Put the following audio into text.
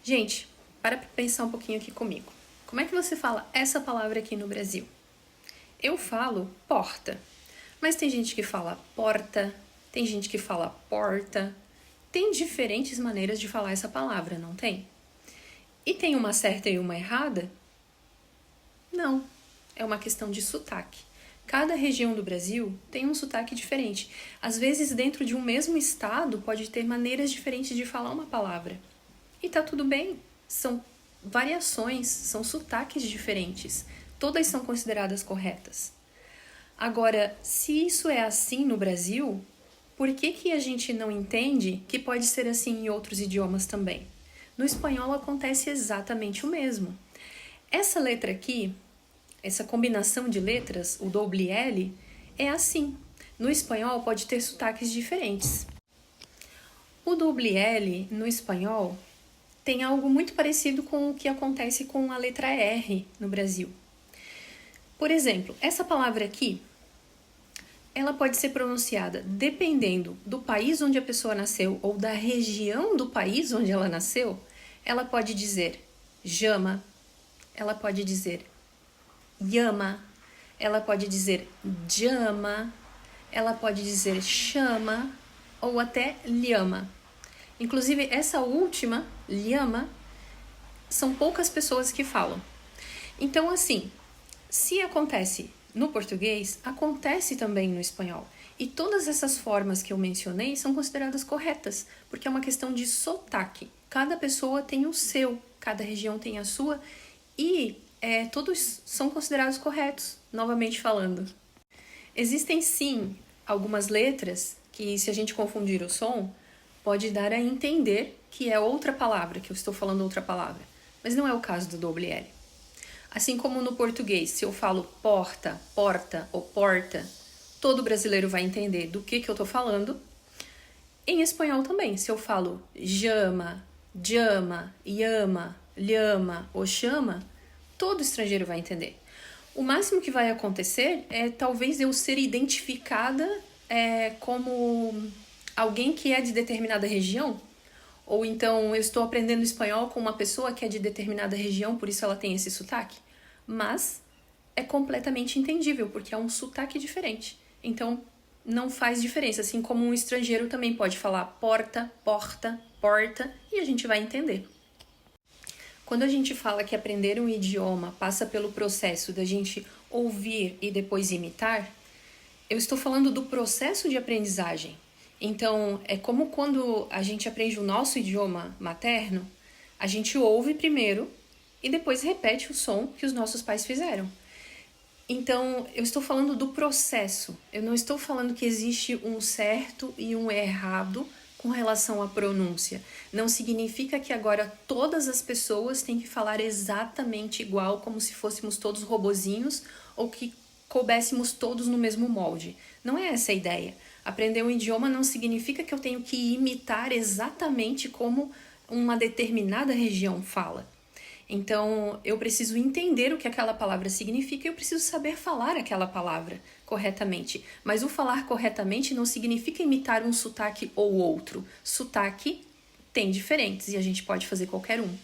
Gente, para pensar um pouquinho aqui comigo. Como é que você fala essa palavra aqui no Brasil? Eu falo porta, mas tem gente que fala porta, tem gente que fala porta. Tem diferentes maneiras de falar essa palavra, não tem? E tem uma certa e uma errada? Não. É uma questão de sotaque. Cada região do Brasil tem um sotaque diferente. Às vezes, dentro de um mesmo estado, pode ter maneiras diferentes de falar uma palavra. E tá tudo bem. São variações, são sotaques diferentes. Todas são consideradas corretas. Agora, se isso é assim no Brasil, por que a gente não entende que pode ser assim em outros idiomas também? No espanhol acontece exatamente o mesmo. Essa letra aqui, essa combinação de letras, o doble L, é assim. No espanhol pode ter sotaques diferentes. O doble L no espanhol tem algo muito parecido com o que acontece com a letra R no Brasil. Por exemplo, essa palavra aqui, ela pode ser pronunciada dependendo do país onde a pessoa nasceu ou da região do país onde ela nasceu. Ela pode dizer jama, ela pode dizer llama, ela pode dizer llama, ela pode dizer chama ou até llama. Inclusive, essa última, llama, são poucas pessoas que falam. Então, assim, se acontece no português, acontece também no espanhol. E todas essas formas que eu mencionei são consideradas corretas, porque é uma questão de sotaque. Cada pessoa tem o seu, cada região tem a sua, e todos são considerados corretos, novamente falando. Existem sim algumas letras que, se a gente confundir o som, pode dar a entender que é outra palavra, que eu estou falando outra palavra. Mas não é o caso do doble L. Assim como no português, se eu falo porta, porta ou porta, todo brasileiro vai entender do que eu estou falando. Em espanhol também, se eu falo llama, llama, llama, llama ou chama, todo estrangeiro vai entender. O máximo que vai acontecer é talvez eu ser identificada como alguém que é de determinada região, ou então eu estou aprendendo espanhol com uma pessoa que é de determinada região, por isso ela tem esse sotaque. Mas é completamente entendível, porque é um sotaque diferente. Então não faz diferença, assim como um estrangeiro também pode falar porta, porta, porta, e a gente vai entender. Quando a gente fala que aprender um idioma passa pelo processo da gente ouvir e depois imitar, eu estou falando do processo de aprendizagem. Então, é como quando a gente aprende o nosso idioma materno, a gente ouve primeiro e depois repete o som que os nossos pais fizeram. Então, eu estou falando do processo. Eu não estou falando que existe um certo e um errado com relação à pronúncia. Não significa que agora todas as pessoas têm que falar exatamente igual, como se fôssemos todos robozinhos ou que coubéssemos todos no mesmo molde. Não é essa a ideia. Aprender um idioma não significa que eu tenho que imitar exatamente como uma determinada região fala. Então, eu preciso entender o que aquela palavra significa e eu preciso saber falar aquela palavra corretamente. Mas o falar corretamente não significa imitar um sotaque ou outro. Sotaque tem diferentes e a gente pode fazer qualquer um.